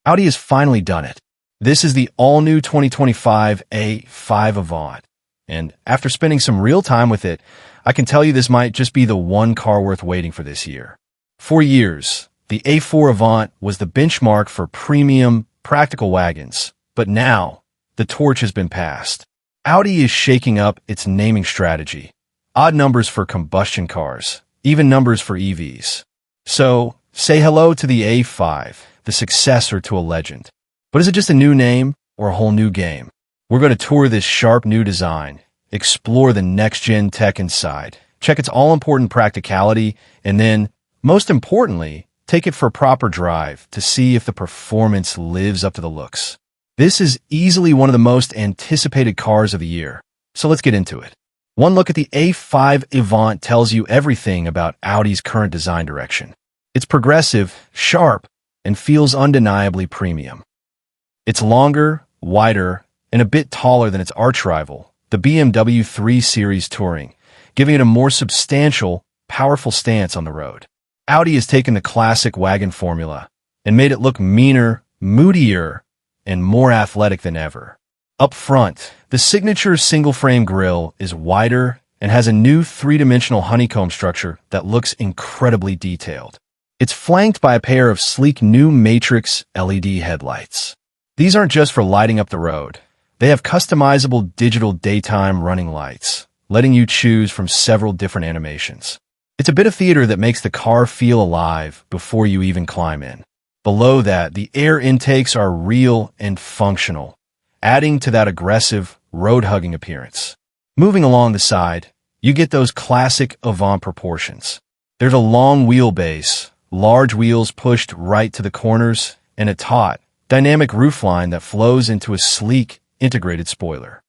Audi has finally done it. This is the all-new 2025 A5 Avant. And after spending some real time with it, I can tell you this might just be the one car worth waiting for this year. For years, the A4 Avant was the benchmark for premium, practical wagons. But now, the torch has been passed. Audi is shaking up its naming strategy. Odd numbers for combustion cars, even numbers for EVs. So, say hello to the A5, the successor to a legend. But is it just a new name or a whole new game? We're going to tour this sharp new design, explore the next-gen tech inside, check its all-important practicality, and then, most importantly, take it for a proper drive to see if the performance lives up to the looks. This is easily one of the most anticipated cars of the year, so let's get into it. One look at the A5 Avant tells you everything about Audi's current design direction. It's progressive, sharp, and feels undeniably premium. It's longer, wider, and a bit taller than its arch-rival, the BMW 3 Series Touring, giving it a more substantial, powerful stance on the road. Audi has taken the classic wagon formula and made it look meaner, moodier, and more athletic than ever. Up front, the signature single-frame grille is wider and has a new three-dimensional honeycomb structure that looks incredibly detailed. It's flanked by a pair of sleek new Matrix LED headlights. These aren't just for lighting up the road. They have customizable digital daytime running lights, letting you choose from several different animations. It's a bit of theater that makes the car feel alive before you even climb in. Below that, the air intakes are real and functional, adding to that aggressive, road-hugging appearance. Moving along the side, you get those classic Avant proportions. There's a long wheelbase, large wheels pushed right to the corners, and a taut, dynamic roofline that flows into a sleek, integrated spoiler.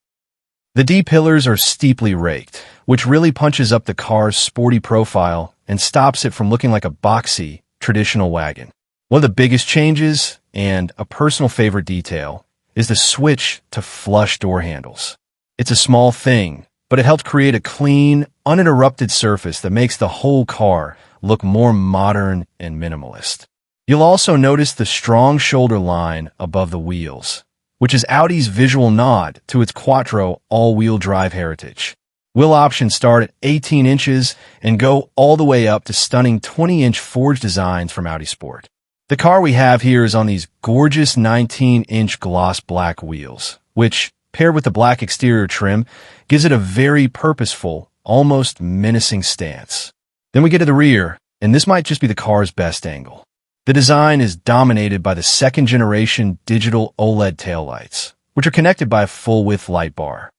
The D-pillars are steeply raked, which really punches up the car's sporty profile and stops it from looking like a boxy, traditional wagon. One of the biggest changes, and a personal favorite detail, is the switch to flush door handles. It's a small thing, but it helps create a clean, uninterrupted surface that makes the whole car look more modern and minimalist. You'll also notice the strong shoulder line above the wheels, which is Audi's visual nod to its Quattro all-wheel drive heritage. Wheel options start at 18 inches and go all the way up to stunning 20-inch forged designs from Audi Sport. The car we have here is on these gorgeous 19-inch gloss black wheels, which, paired with the black exterior trim, gives it a very purposeful, almost menacing stance. Then we get to the rear, and this might just be the car's best angle. The design is dominated by the second-generation digital OLED taillights, which are connected by a full-width light bar.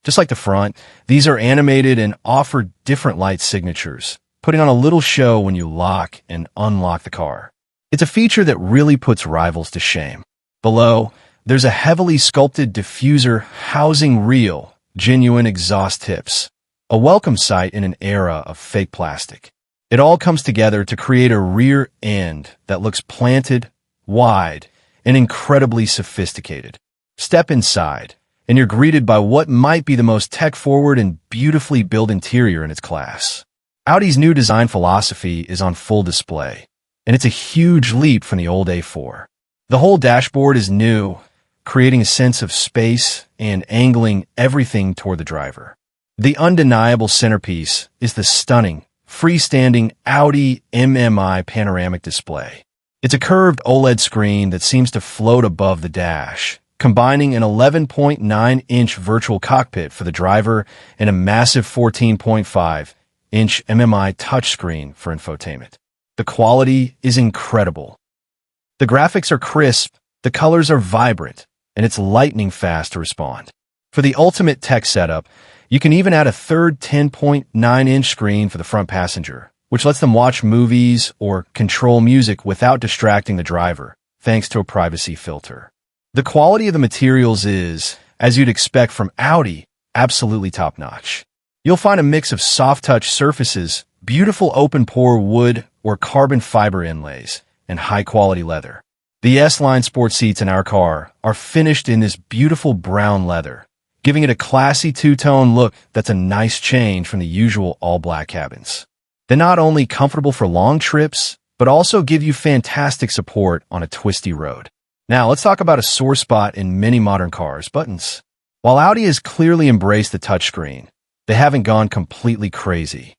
Just like the front, these are animated and offer different light signatures, putting on a little show when you lock and unlock the car. It's a feature that really puts rivals to shame. Below, there's a heavily sculpted diffuser housing real, genuine exhaust tips, a welcome sight in an era of fake plastic. It all comes together to create a rear end that looks planted, wide, and incredibly sophisticated. Step inside, and you're greeted by what might be the most tech-forward and beautifully built interior in its class. Audi's new design philosophy is on full display, and it's a huge leap from the old A4. The whole dashboard is new, creating a sense of space and angling everything toward the driver. The undeniable centerpiece is the stunning, freestanding Audi MMI panoramic display. It's a curved OLED screen that seems to float above the dash, combining an 11.9-inch virtual cockpit for the driver and a massive 14.5-inch MMI touchscreen for infotainment. The quality is incredible. The graphics are crisp, the colors are vibrant, and it's lightning fast to respond. For the ultimate tech setup, you can even add a third 10.9-inch screen for the front passenger, which lets them watch movies or control music without distracting the driver, thanks to a privacy filter. The quality of the materials is, as you'd expect from Audi, absolutely top-notch. You'll find a mix of soft-touch surfaces, beautiful open-pore wood or carbon fiber inlays, and high-quality leather. The S-Line sport seats in our car are finished in this beautiful brown leather, giving it a classy two-tone look that's a nice change from the usual all-black cabins. They're not only comfortable for long trips, but also give you fantastic support on a twisty road. Now, let's talk about a sore spot in many modern cars, buttons. While Audi has clearly embraced the touchscreen, they haven't gone completely crazy.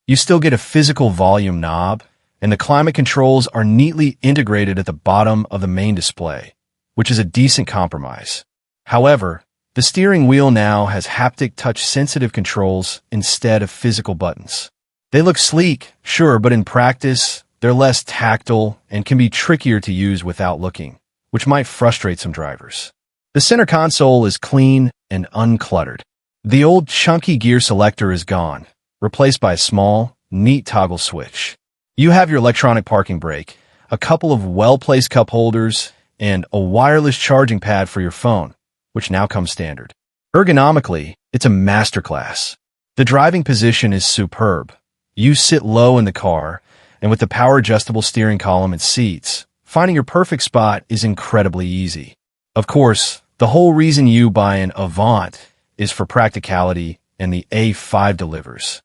You still get a physical volume knob, and the climate controls are neatly integrated at the bottom of the main display, which is a decent compromise. However, the steering wheel now has haptic touch-sensitive controls instead of physical buttons. They look sleek, sure, but in practice, they're less tactile and can be trickier to use without looking, which might frustrate some drivers. The center console is clean and uncluttered. The old chunky gear selector is gone, replaced by a small, neat toggle switch. You have your electronic parking brake, a couple of well-placed cup holders, and a wireless charging pad for your phone, which now comes standard. Ergonomically, it's a masterclass. The driving position is superb. You sit low in the car, and with the power-adjustable steering column and seats, finding your perfect spot is incredibly easy. Of course, the whole reason you buy an Avant is for practicality, and the A5 delivers.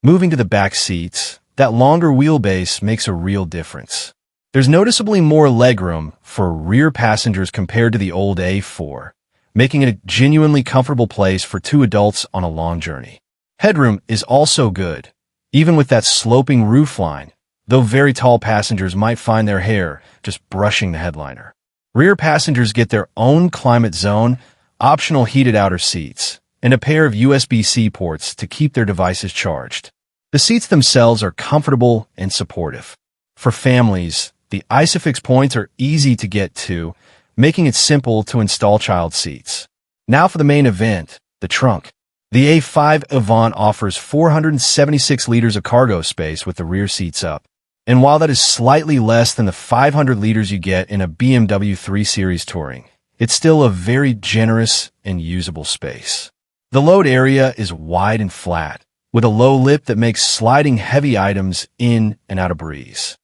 Moving to the back seats, that longer wheelbase makes a real difference. There's noticeably more legroom for rear passengers compared to the old A4, making it a genuinely comfortable place for two adults on a long journey. Headroom is also good, even with that sloping roofline, though very tall passengers might find their hair just brushing the headliner. Rear passengers get their own climate zone, optional heated outer seats, and a pair of USB-C ports to keep their devices charged. The seats themselves are comfortable and supportive. For families, the ISOFIX points are easy to get to, making it simple to install child seats. Now for the main event, the trunk. The A5 Avant offers 476 liters of cargo space with the rear seats up. And while that is slightly less than the 500 liters you get in a BMW 3 Series Touring, it's still a very generous and usable space. The load area is wide and flat, with a low lip that makes sliding heavy items in and out a breeze.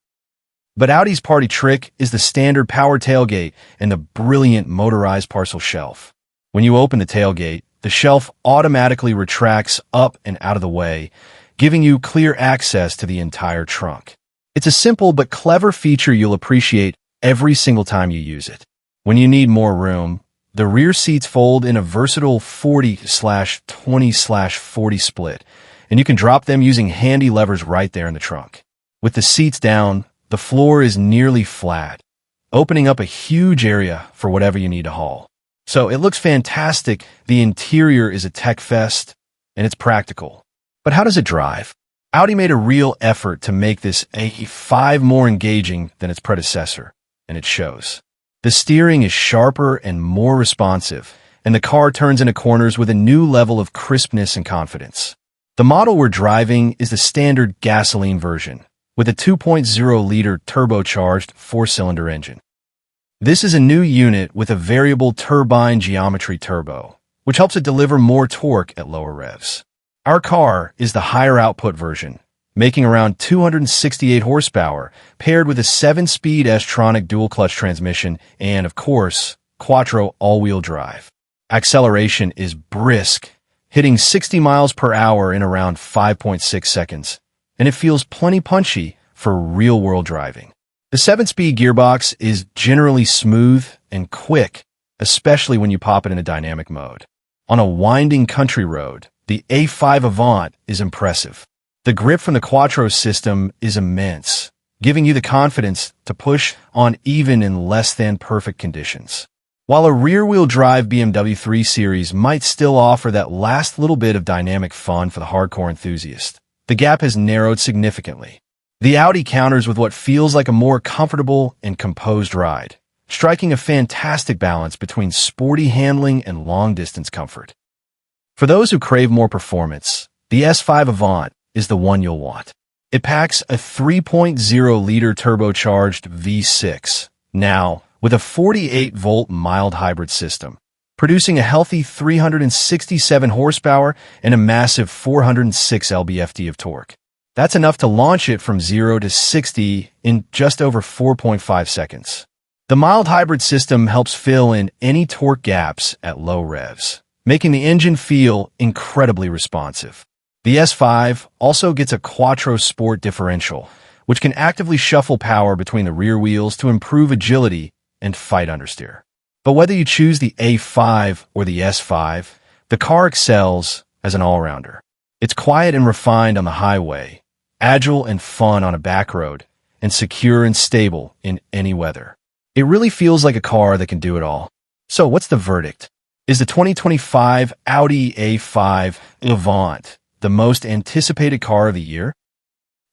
But Audi's party trick is the standard power tailgate and the brilliant motorized parcel shelf. When you open the tailgate, the shelf automatically retracts up and out of the way, giving you clear access to the entire trunk. It's a simple but clever feature you'll appreciate every single time you use it. When you need more room, the rear seats fold in a versatile 40/20/40 split, and you can drop them using handy levers right there in the trunk. With the seats down, the floor is nearly flat, opening up a huge area for whatever you need to haul. So it looks fantastic, the interior is a tech fest, and it's practical. But how does it drive? Audi made a real effort to make this A5 more engaging than its predecessor, and it shows. The steering is sharper and more responsive, and the car turns into corners with a new level of crispness and confidence. The model we're driving is the standard gasoline version, with a 2.0-liter turbocharged four-cylinder engine. This is a new unit with a variable turbine geometry turbo, which helps it deliver more torque at lower revs. Our car is the higher output version, making around 268 horsepower, paired with a 7-speed S-tronic dual-clutch transmission and, of course, quattro all-wheel drive. Acceleration is brisk, hitting 60 miles per hour in around 5.6 seconds, and it feels plenty punchy for real-world driving. The 7-speed gearbox is generally smooth and quick, especially when you pop it in a dynamic mode. On a winding country road, the A5 Avant is impressive. The grip from the Quattro system is immense, giving you the confidence to push on even in less than perfect conditions. While a rear-wheel drive BMW 3 Series might still offer that last little bit of dynamic fun for the hardcore enthusiast, the gap has narrowed significantly. The Audi counters with what feels like a more comfortable and composed ride, striking a fantastic balance between sporty handling and long-distance comfort. For those who crave more performance, the S5 Avant is the one you'll want. It packs a 3.0-liter turbocharged V6, now with a 48-volt mild hybrid system, producing a healthy 367 horsepower and a massive 406 lb-ft of torque. That's enough to launch it from 0 to 60 in just over 4.5 seconds. The mild hybrid system helps fill in any torque gaps at low revs, making the engine feel incredibly responsive. The S5 also gets a Quattro Sport differential, which can actively shuffle power between the rear wheels to improve agility and fight understeer. But whether you choose the A5 or the S5, the car excels as an all-rounder. It's quiet and refined on the highway, agile and fun on a back road, and secure and stable in any weather. It really feels like a car that can do it all. So what's the verdict? Is the 2025 Audi A5 Avant the most anticipated car of the year?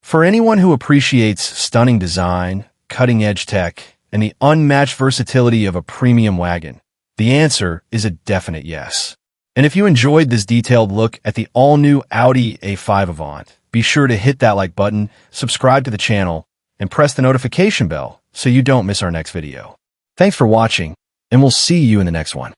For anyone who appreciates stunning design, cutting-edge tech, and the unmatched versatility of a premium wagon, the answer is a definite yes. And if you enjoyed this detailed look at the all-new Audi A5 Avant, be sure to hit that like button, subscribe to the channel, and press the notification bell so you don't miss our next video. Thanks for watching, and we'll see you in the next one.